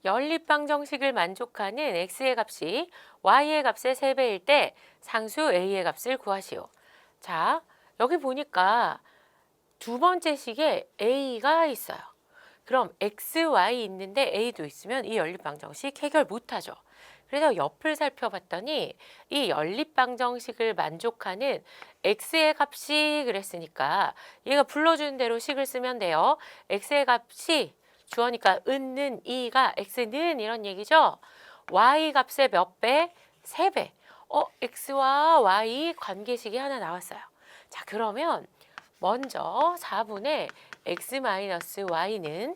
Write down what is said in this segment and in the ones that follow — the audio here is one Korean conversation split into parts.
연립방정식을 만족하는 x의 값이 y의 값의 3배일 때 상수 a의 값을 구하시오. 자, 여기 보니까 두 번째 식에 a가 있어요. 그럼 x, y 있는데 a도 있으면 이 연립방정식 해결 못하죠. 그래서 옆을 살펴봤더니 이 연립방정식을 만족하는 x의 값이 그랬으니까 얘가 불러주는 대로 식을 쓰면 돼요. x의 값이 주어니까 은는 2가 x는 이런 얘기죠. y 값의 몇 배? 3배. x와 y 관계식이 하나 나왔어요. 자, 그러면 먼저 4분의 x-y는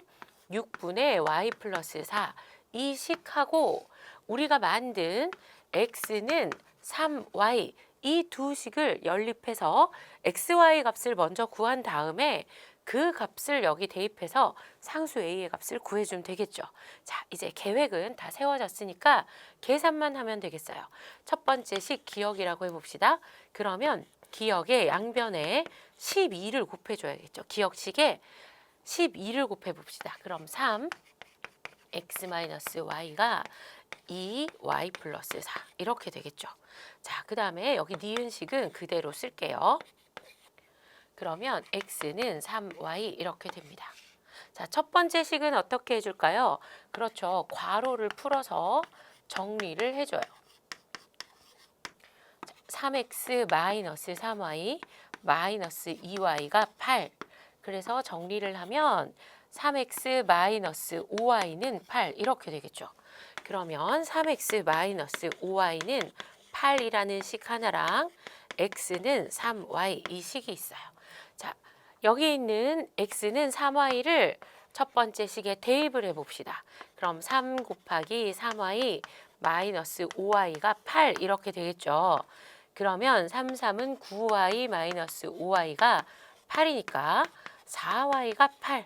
6분의 y 플러스 4 이 식하고 우리가 만든 x는 3y 이 두 식을 연립해서 xy 값을 먼저 구한 다음에 그 값을 여기 대입해서 상수 a의 값을 구해주면 되겠죠. 자, 이제 계획은 다 세워졌으니까 계산만 하면 되겠어요. 첫 번째 식 기억이라고 해봅시다. 그러면 기억의 양변에 12를 곱해줘야겠죠. 기억식에 12를 곱해봅시다. 그럼 3 x-y가 2y 플러스 4 이렇게 되겠죠. 자, 그 다음에 여기 니은식은 그대로 쓸게요. 그러면 x는 3y 이렇게 됩니다. 자, 첫 번째 식은 어떻게 해줄까요? 그렇죠. 괄호를 풀어서 정리를 해줘요. 3x 마이너스 3y 마이너스 2y가 8. 그래서 정리를 하면 3x 마이너스 5y는 8 이렇게 되겠죠. 그러면 3x 마이너스 5y는 8이라는 식 하나랑 x는 3y 이 식이 있어요. 자, 여기 있는 x는 3y를 첫 번째 식에 대입을 해봅시다. 그럼 3 곱하기 3y 마이너스 5y가 8 이렇게 되겠죠. 그러면 3, 3은 9y 마이너스 5y가 8이니까 4y가 8,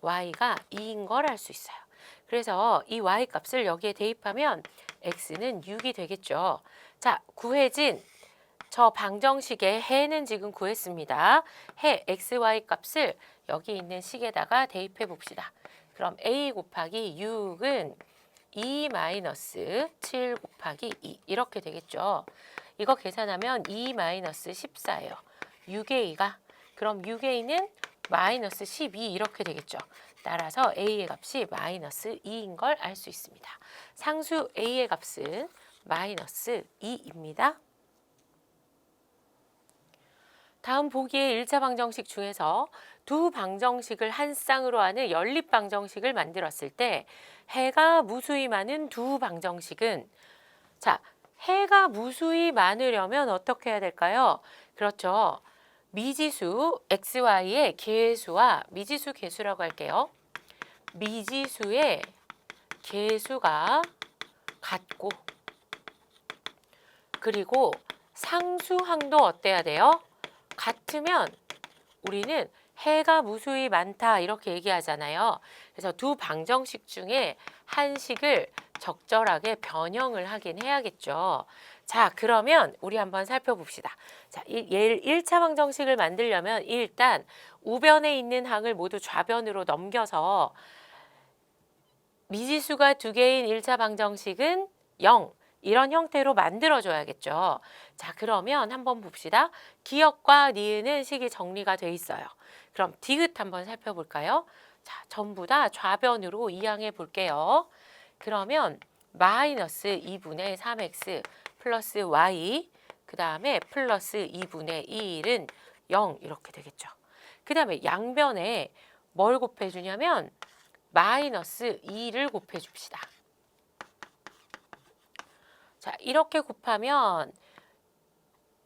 y가 2인 걸 알 수 있어요. 그래서 이 y 값을 여기에 대입하면 x는 6이 되겠죠. 자, 구해진 저 방정식의 해는 지금 구했습니다. 해 xy 값을 여기 있는 식에다가 대입해 봅시다. 그럼 a 곱하기 6은 2 마이너스 7 곱하기 2 이렇게 되겠죠. 이거 계산하면 2 마이너스 14예요. 6a가 그럼 6a는 마이너스 12 이렇게 되겠죠. 따라서 a의 값이 마이너스 2인 걸 알 수 있습니다. 상수 a의 값은 마이너스 2입니다. 다음 보기의 1차 방정식 중에서 두 방정식을 한 쌍으로 하는 연립 방정식을 만들었을 때 해가 무수히 많은 두 방정식은 자, 해가 무수히 많으려면 어떻게 해야 될까요? 그렇죠. 미지수 xy의 계수와 미지수 계수라고 할게요. 미지수의 계수가 같고 그리고 상수항도 어때야 돼요? 같으면 우리는 해가 무수히 많다 이렇게 얘기하잖아요. 그래서 두 방정식 중에 한 식을 적절하게 변형을 하긴 해야겠죠. 자, 그러면 우리 한번 살펴봅시다. 자, 얘를 1차 방정식을 만들려면 일단 우변에 있는 항을 모두 좌변으로 넘겨서 미지수가 두 개인 1차 방정식은 0 이런 형태로 만들어줘야겠죠. 자, 그러면 한번 봅시다. 기역과 니은은 식이 정리가 돼 있어요. 그럼 디귿 한번 살펴볼까요? 자, 전부 다 좌변으로 이항해 볼게요. 그러면 마이너스 2분의 3x 플러스 y 그 다음에 플러스 2분의 1은 0 이렇게 되겠죠. 그 다음에 양변에 뭘 곱해주냐면 마이너스 2를 곱해줍시다. 자, 이렇게 곱하면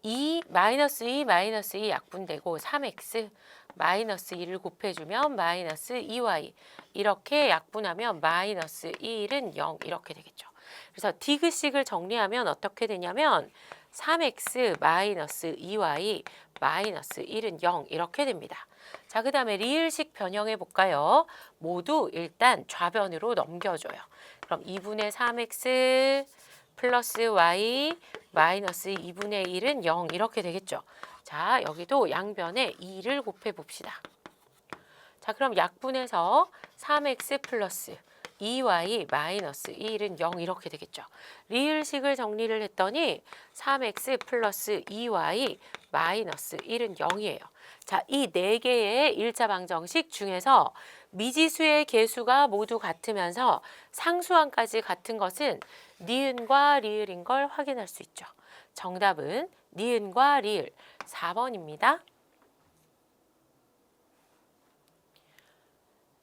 2, 마이너스 2 약분되고 3x 마이너스 2를 곱해주면 마이너스 2y 이렇게 약분하면 마이너스 1은 0 이렇게 되겠죠. 그래서 디귿식을 정리하면 어떻게 되냐면 3x 마이너스 2y 마이너스 1은 0 이렇게 됩니다. 자, 그 다음에 리을식 변형해 볼까요? 모두 일단 좌변으로 넘겨줘요. 그럼 2분의 3x 플러스 y 마이너스 2분의 1은 0 이렇게 되겠죠. 자, 여기도 양변에 2를 곱해 봅시다. 자, 그럼 약분해서 3x 플러스 2y 마이너스 1은 0 이렇게 되겠죠. 리을식을 정리를 했더니 3x 플러스 2y 마이너스 1은 0이에요. 자, 이 네 개의 일자 방정식 중에서 미지수의 개수가 모두 같으면서 상수항까지 같은 것은 니은과 리을인 걸 확인할 수 있죠. 정답은 니은과 리을 4번입니다.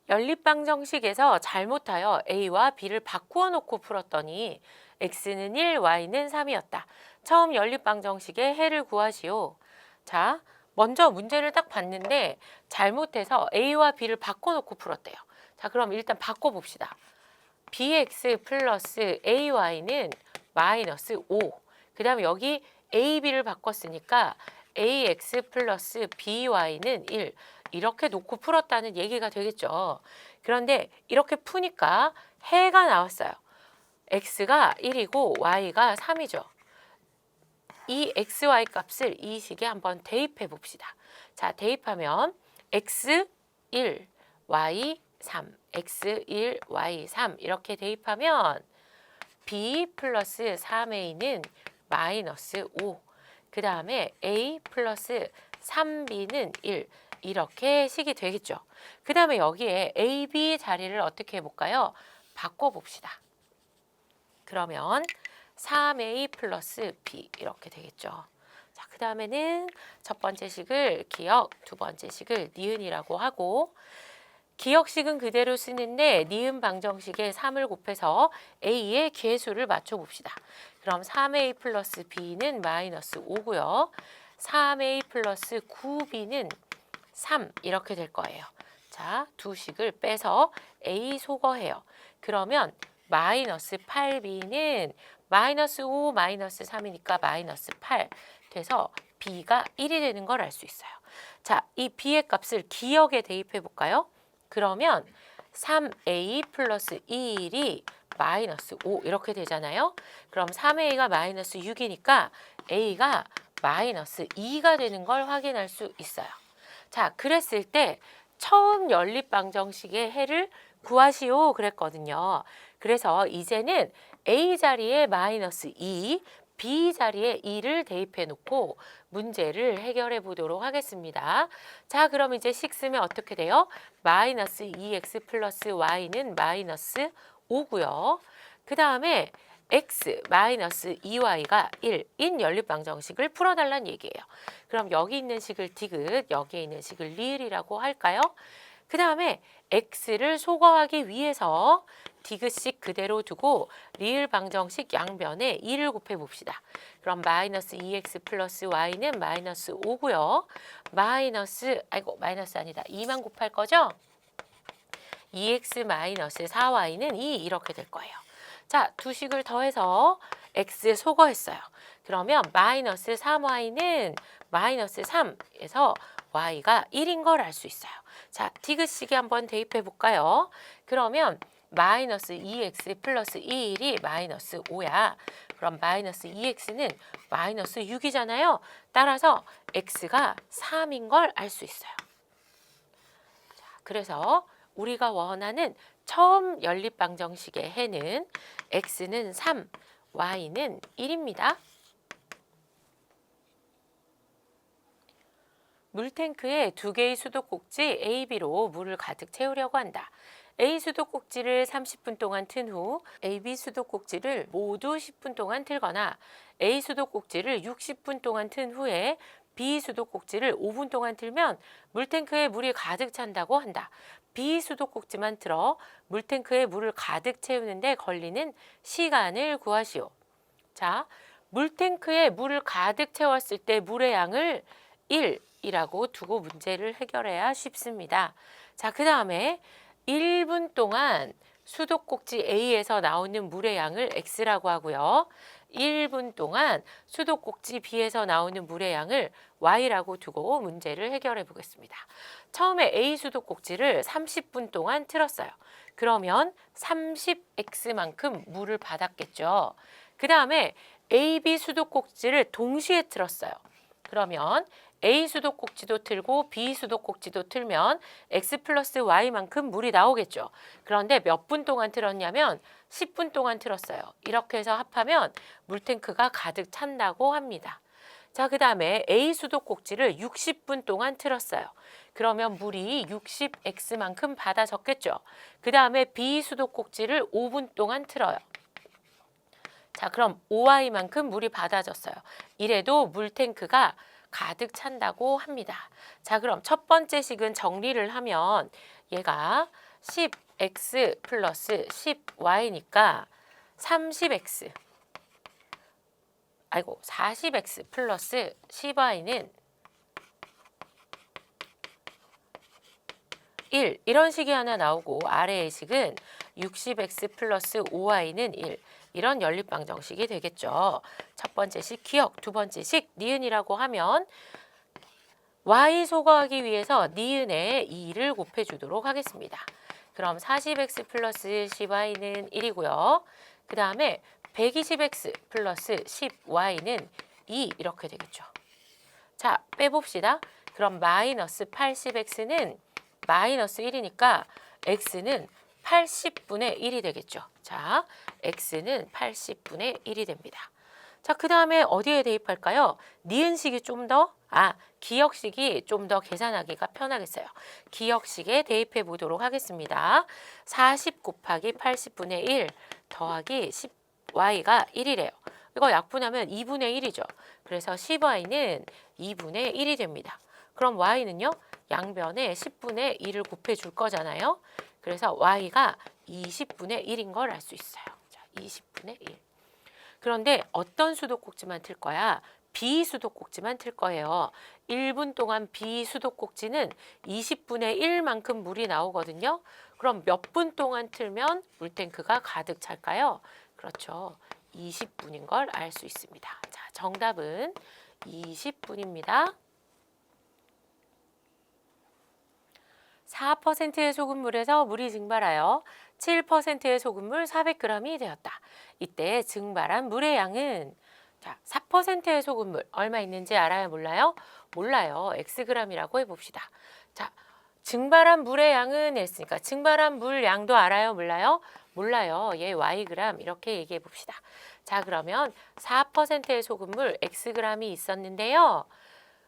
연립방정식에서 잘못하여 a와 b를 바꾸어 놓고 풀었더니 x는 1, y는 3이었다. 처음 연립방정식의 해를 구하시오. 자, 먼저 문제를 딱 봤는데 잘못해서 a와 b를 바꿔놓고 풀었대요. 자, 그럼 일단 바꿔봅시다. bx 플러스 ay는 마이너스 5. 그 다음에 여기 ab를 바꿨으니까 ax 플러스 by는 1. 이렇게 놓고 풀었다는 얘기가 되겠죠. 그런데 이렇게 푸니까 해가 나왔어요. x가 1이고 y가 3이죠. 이 xy 값을 이 식에 한번 대입해 봅시다. 자, 대입하면 x 1, y 3, x 1, y 3 이렇게 대입하면 b 플러스 3a는 마이너스 5. 그 다음에 a 플러스 3b는 1. 이렇게 식이 되겠죠. 그 다음에 여기에 a, b 자리를 어떻게 해볼까요? 바꿔봅시다. 그러면 3a 플러스 b 이렇게 되겠죠. 자, 그 다음에는 첫 번째 식을 기억, 두 번째 식을 니은이라고 하고 기억식은 그대로 쓰는데 니은 방정식에 3을 곱해서 a의 개수를 맞춰봅시다. 그럼 3a 플러스 b는 마이너스 5고요. 3a 플러스 9b는 3 이렇게 될 거예요. 자, 두 식을 빼서 a 소거해요. 그러면 마이너스 8b는 마이너스 5 마이너스 3이니까 마이너스 8 돼서 b가 1이 되는 걸 알 수 있어요. 자, 이 b의 값을 기억에 대입해 볼까요? 그러면 3a 플러스 1이 마이너스 5 이렇게 되잖아요. 그럼 3a가 마이너스 6이니까 a가 마이너스 2가 되는 걸 확인할 수 있어요. 자, 그랬을 때 처음 연립방정식의 해를 구하시오 그랬거든요. 그래서 이제는 a 자리에 마이너스 2, b 자리에 2를 대입해 놓고 문제를 해결해 보도록 하겠습니다. 자, 그럼 이제 식 쓰면 어떻게 돼요? 마이너스 2x 플러스 y는 마이너스 5고요. 그 다음에 x 마이너스 2y가 1인 연립방정식을 풀어달라는 얘기예요. 그럼 여기 있는 식을 디귿, 여기에 있는 식을 리을이라고 할까요? 그 다음에 x를 소거하기 위해서 디귿식 그대로 두고 리을 방정식 양변에 2를 곱해 봅시다. 그럼 마이너스 2x 플러스 y는 마이너스 5고요. 마이너스, 마이너스 아니다. 2만 곱할 거죠? 2x 마이너스 4y는 2 이렇게 될 거예요. 자, 두 식을 더해서 x 소거했어요. 그러면 마이너스 3y는 마이너스 3에서 y가 1인 걸 알 수 있어요. 자, 디귿식에 한번 대입해 볼까요? 그러면 마이너스 2x 플러스 1이 마이너스 5야. 그럼 마이너스 2x는 마이너스 6이잖아요. 따라서 x가 3인 걸 알 수 있어요. 자, 그래서 우리가 원하는 처음 연립방정식의 해는 x는 3, y는 1입니다. 물탱크에 두 개의 수도꼭지 A, B로 물을 가득 채우려고 한다. A 수도꼭지를 30분 동안 튼 후 A, B 수도꼭지를 모두 10분 동안 틀거나 A 수도꼭지를 60분 동안 튼 후에 B 수도꼭지를 5분 동안 틀면 물탱크에 물이 가득 찬다고 한다. B 수도꼭지만 틀어 물탱크에 물을 가득 채우는데 걸리는 시간을 구하시오. 자, 물탱크에 물을 가득 채웠을 때 물의 양을 1이라고 두고 문제를 해결해야 쉽습니다. 자, 그 다음에 1분 동안 수도꼭지 A에서 나오는 물의 양을 X라고 하고요. 1분 동안 수도꼭지 B에서 나오는 물의 양을 Y라고 두고 문제를 해결해 보겠습니다. 처음에 A 수도꼭지를 30분 동안 틀었어요. 그러면 30X만큼 물을 받았겠죠. 그 다음에 AB 수도꼭지를 동시에 틀었어요. 그러면 A 수도꼭지도 틀고 B 수도꼭지도 틀면 X 플러스 Y만큼 물이 나오겠죠. 그런데 몇 분 동안 틀었냐면 10분 동안 틀었어요. 이렇게 해서 합하면 물탱크가 가득 찬다고 합니다. 자, 그 다음에 A 수도꼭지를 60분 동안 틀었어요. 그러면 물이 60X만큼 받아졌겠죠. 그 다음에 B 수도꼭지를 5분 동안 틀어요. 자, 그럼 OI만큼 물이 받아졌어요. 이래도 물탱크가 가득 찬다고 합니다. 자, 그럼 첫 번째 식은 정리를 하면 얘가 10X 플러스 10Y니까 30X 40X 플러스 10Y는 1 이런 식이 하나 나오고 아래의 식은 60X 플러스 5Y는 1 이런 연립방정식이 되겠죠. 첫 번째 식 기억, 두 번째 식 니은이라고 하면 Y 소거하기 위해서 니은에 2를 곱해주도록 하겠습니다. 그럼 40X 플러스 10Y는 1이고요. 그 다음에 120X 플러스 10Y는 2 이렇게 되겠죠. 자, 빼봅시다. 그럼 마이너스 80X는 마이너스 1이니까 X는 80분의 1이 되겠죠. 자, X는 80분의 1이 됩니다. 자, 그 다음에 어디에 대입할까요? 니은식이 좀 더, 기억식이 좀 더 계산하기가 편하겠어요. 기억식에 대입해 보도록 하겠습니다. 40 곱하기 80분의 1 더하기 10Y가 1이래요. 이거 약분하면 2분의 1이죠. 그래서 10Y는 2분의 1이 됩니다. 그럼 Y는요? 양변에 10분의 1을 곱해 줄 거잖아요. 그래서 Y가 20분의 1인 걸 알 수 있어요. 자, 20분의 1. 그런데 어떤 수도꼭지만 틀 거야? B 수도꼭지만 틀 거예요. 1분 동안 B 수도꼭지는 20분의 1만큼 물이 나오거든요. 그럼 몇 분 동안 틀면 물탱크가 가득 찰까요? 그렇죠. 20분인 걸 알 수 있습니다. 자, 정답은 20분입니다. 4%의 소금물에서 물이 증발하여 7%의 소금물 400g이 되었다. 이때 증발한 물의 양은 4%의 소금물 얼마 있는지 알아요? 몰라요? 몰라요. Xg이라고 해봅시다. 자, 증발한 물의 양은 했으니까 증발한 물 양도 알아요? 몰라요? 몰라요. 얘 Yg 이렇게 얘기해 봅시다. 자, 그러면 4%의 소금물 Xg이 있었는데요.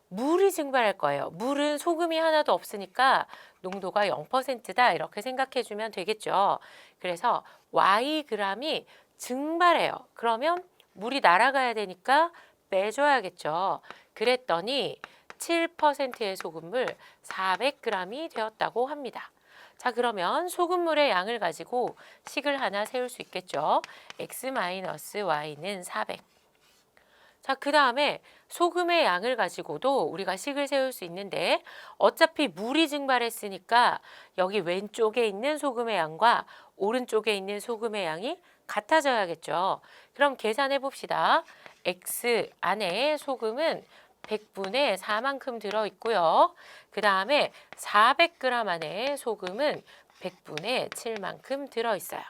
물이 증발할 거예요. 물은 소금이 하나도 없으니까 농도가 0%다 이렇게 생각해 주면 되겠죠. 그래서 Yg이 증발해요. 그러면 물이 날아가야 되니까 빼줘야겠죠. 그랬더니 7%의 소금물 400g이 되었다고 합니다. 자, 그러면 소금물의 양을 가지고 식을 하나 세울 수 있겠죠. X-Y는 400. 자, 그 다음에 소금의 양을 가지고도 우리가 식을 세울 수 있는데 어차피 물이 증발했으니까 여기 왼쪽에 있는 소금의 양과 오른쪽에 있는 소금의 양이 같아져야겠죠. 그럼 계산해 봅시다. X 안에 소금은 100분의 4만큼 들어있고요. 그 다음에 400g 안에 소금은 100분의 7만큼 들어있어요.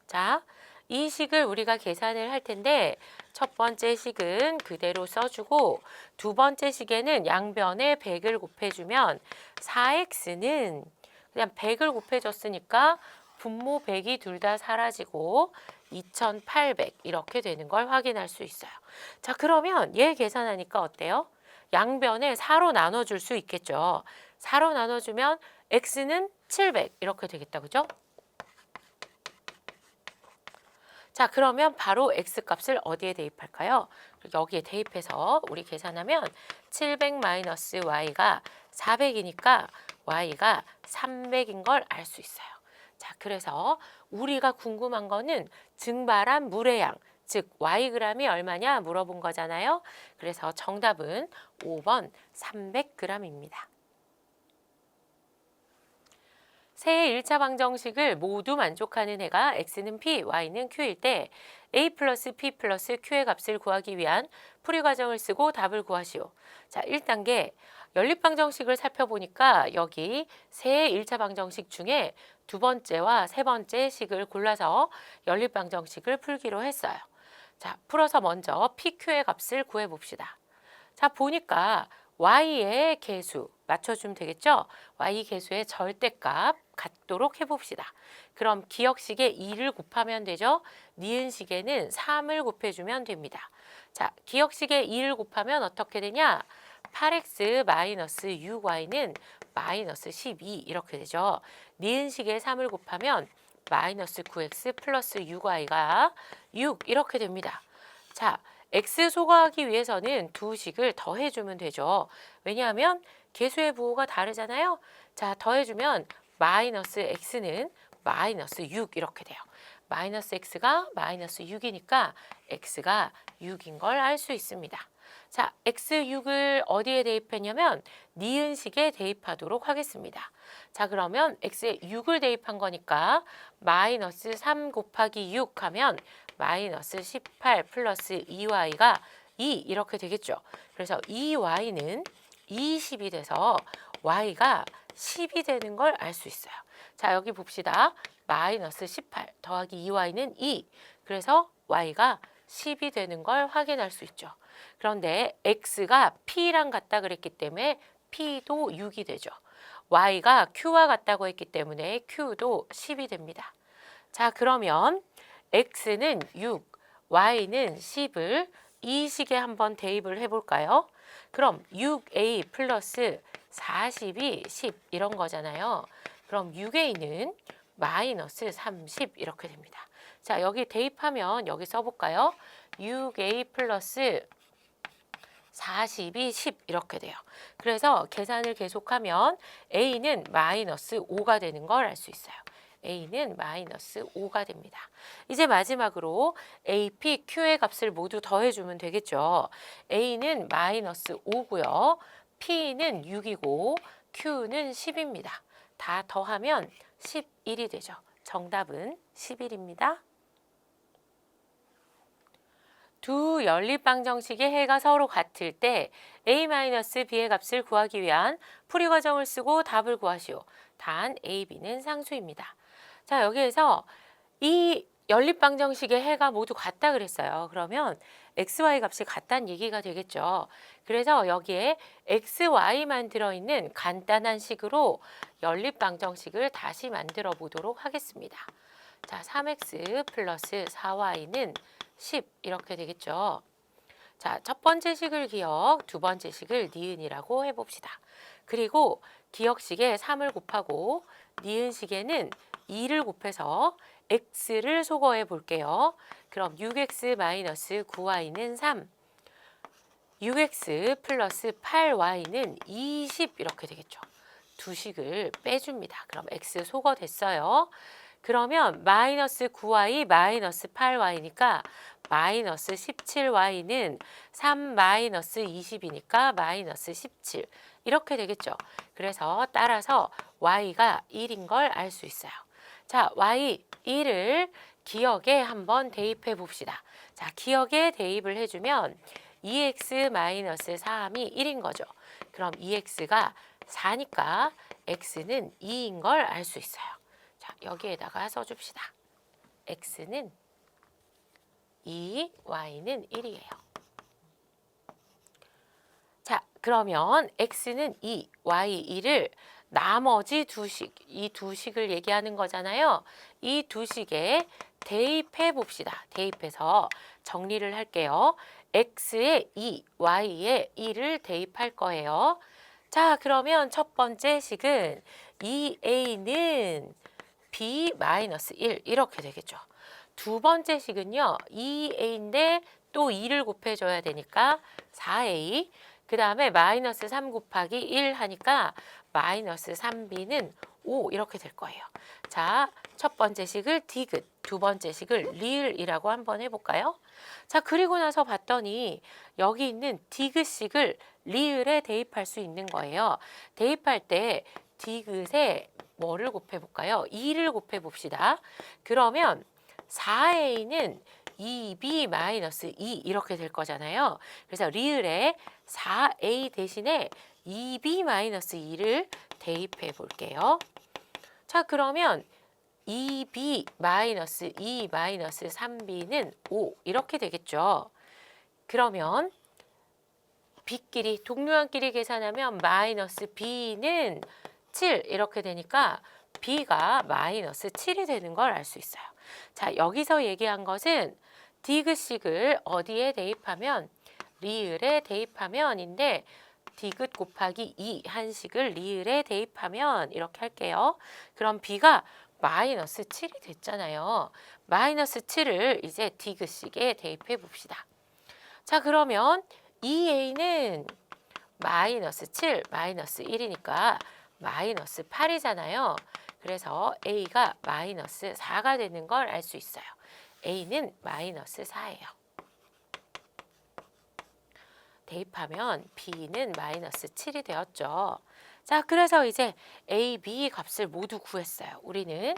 자, 이 식을 우리가 계산을 할 텐데 첫 번째 식은 그대로 써주고 두 번째 식에는 양변에 100을 곱해주면 4x는 그냥 100을 곱해줬으니까 분모 100이 둘 다 사라지고 2800 이렇게 되는 걸 확인할 수 있어요. 자, 그러면 얘 계산하니까 어때요? 양변에 4로 나눠줄 수 있겠죠. 4로 나눠주면 x는 700 이렇게 되겠다. 그죠? 자, 그러면 바로 x값을 어디에 대입할까요? 여기에 대입해서 우리 계산하면 700-y가 400이니까 y가 300인 걸 알 수 있어요. 자, 그래서 우리가 궁금한 거는 증발한 물의 양, 즉 Yg이 얼마냐 물어본 거잖아요. 그래서 정답은 5번 300g입니다. 세 1차 방정식을 모두 만족하는 해가 x는 p, y는 q일 때 a 플러스 p 플러스 q의 값을 구하기 위한 풀이 과정을 쓰고 답을 구하시오. 자, 1단계 연립방정식을 살펴보니까 여기 세 1차 방정식 중에 두 번째와 세 번째 식을 골라서 연립방정식을 풀기로 했어요. 자, 풀어서 먼저 PQ의 값을 구해봅시다. 자, 보니까 y의 개수 맞춰주면 되겠죠? y 개수의 절대값 갖도록 해봅시다. 그럼 기억식에 2를 곱하면 되죠? 니은식에는 3을 곱해주면 됩니다. 자, 기억식에 2를 곱하면 어떻게 되냐? 8x 마이너스 6y는 마이너스 12 이렇게 되죠. 니은식에 3을 곱하면 마이너스 9x 플러스 6y가 6 이렇게 됩니다. 자, x 소거하기 위해서는 두 식을 더해주면 되죠. 왜냐하면 개수의 부호가 다르잖아요. 자, 더해주면 마이너스 x는 마이너스 6 이렇게 돼요. 마이너스 x가 마이너스 6이니까 x가 6인 걸 알 수 있습니다. 자, x6을 어디에 대입했냐면 니은식에 대입하도록 하겠습니다. 자, 그러면 x에 6을 대입한 거니까 마이너스 3 곱하기 6 하면 마이너스 18 플러스 2y가 2 이렇게 되겠죠. 그래서 2y는 20이 돼서 y가 10이 되는 걸 알 수 있어요. 자, 여기 봅시다. 마이너스 18 더하기 2y는 2. 그래서 y가 10이 되는 걸 확인할 수 있죠. 그런데 x가 p랑 같다 그랬기 때문에 p도 6이 되죠. y가 q와 같다고 했기 때문에 q도 10이 됩니다. 자, 그러면 x는 6, y는 10을 이 식에 한번 대입을 해볼까요? 그럼 6a 플러스 40이 10 이런 거잖아요. 그럼 6a는 마이너스 30 이렇게 됩니다. 자, 여기 대입하면 여기 써볼까요? 6a 플러스 40이 10 이렇게 돼요. 그래서 계산을 계속하면 a는 마이너스 5가 되는 걸 알 수 있어요. a는 마이너스 5가 됩니다. 이제 마지막으로 a, p, q의 값을 모두 더해주면 되겠죠. a는 마이너스 5고요. p는 6이고 q는 10입니다. 다 더하면 11이 되죠. 정답은 11입니다. 두 연립방정식의 해가 서로 같을 때 a-b의 값을 구하기 위한 풀이 과정을 쓰고 답을 구하시오. 단 a, b는 상수입니다. 자, 여기에서 이 연립방정식의 해가 모두 같다 그랬어요. 그러면 x, y 값이 같다는 얘기가 되겠죠. 그래서 여기에 x, y만 들어있는 간단한 식으로 연립방정식을 다시 만들어 보도록 하겠습니다. 자, 3x 플러스 4y는 10 이렇게 되겠죠. 자, 첫 번째 식을 기억, 두 번째 식을 니은이라고 해봅시다. 그리고 기억식에 3을 곱하고 니은식에는 2를 곱해서 x를 소거해 볼게요. 그럼 6x 마이너스 9y는 3, 6x 플러스 8y는 20 이렇게 되겠죠. 두 식을 빼줍니다. 그럼 x 소거됐어요. 그러면 마이너스 9y 마이너스 8y니까 마이너스 17y는 3 마이너스 20이니까 마이너스 17 이렇게 되겠죠. 그래서 따라서 y가 1인 걸 알 수 있어요. 자, y 1을 기억에 한번 대입해 봅시다. 자, 기억에 대입을 해주면 2x 마이너스 3이 1인 거죠. 그럼 2x가 4니까 x는 2인 걸 알 수 있어요. 자, 여기에다가 써줍시다. x는 2, y는 1이에요. 자, 그러면 x는 2, y 1을 나머지 두 식, 이 두 식을 얘기하는 거잖아요. 이 두 식에 대입해 봅시다. 대입해서 정리를 할게요. x에 2, y에 1을 대입할 거예요. 자, 그러면 첫 번째 식은 2a는 b-1 이렇게 되겠죠. 두 번째 식은요. 2a인데 또 2를 곱해줘야 되니까 4a. 그 다음에 마이너스 3 곱하기 1 하니까 마이너스 3b는 5 이렇게 될 거예요. 자, 첫 번째 식을 디귿, 두 번째 식을 리을이라고 한번 해볼까요? 자, 그리고 나서 봤더니 여기 있는 디귿식을 리을에 대입할 수 있는 거예요. 대입할 때 디귿에 뭐를 곱해볼까요? 2를 곱해봅시다. 그러면 4a는 2b-2 이렇게 될 거잖아요. 그래서 리을에 4a 대신에 2b-2를 대입해 볼게요. 자, 그러면 2b-2-3b는 5 이렇게 되겠죠. 그러면 B끼리 동료한끼리 계산하면 마이너스 B는 7 이렇게 되니까 B가 마이너스 7이 되는 걸 알 수 있어요. 자, 여기서 얘기한 것은 디귿식을 어디에 대입하면 리을에 대입하면인데 디귿 곱하기 2 한식을 리을에 대입하면 이렇게 할게요. 그럼 B가 마이너스 7이 됐잖아요. 마이너스 7을 이제 디귿식에 대입해 봅시다. 자, 그러면 2A는 마이너스 7, 마이너스 1이니까 마이너스 8이잖아요. 그래서 A가 마이너스 4가 되는 걸 알 수 있어요. A는 마이너스 4예요. 대입하면 B는 마이너스 7이 되었죠. 자, 그래서 이제 A, B 값을 모두 구했어요. 우리는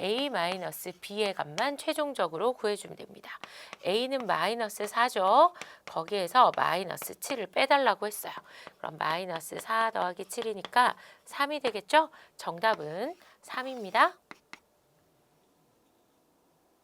A-B의 값만 최종적으로 구해주면 됩니다. A는 마이너스 4죠. 거기에서 마이너스 7을 빼달라고 했어요. 그럼 마이너스 4 더하기 7이니까 3이 되겠죠? 정답은 3입니다.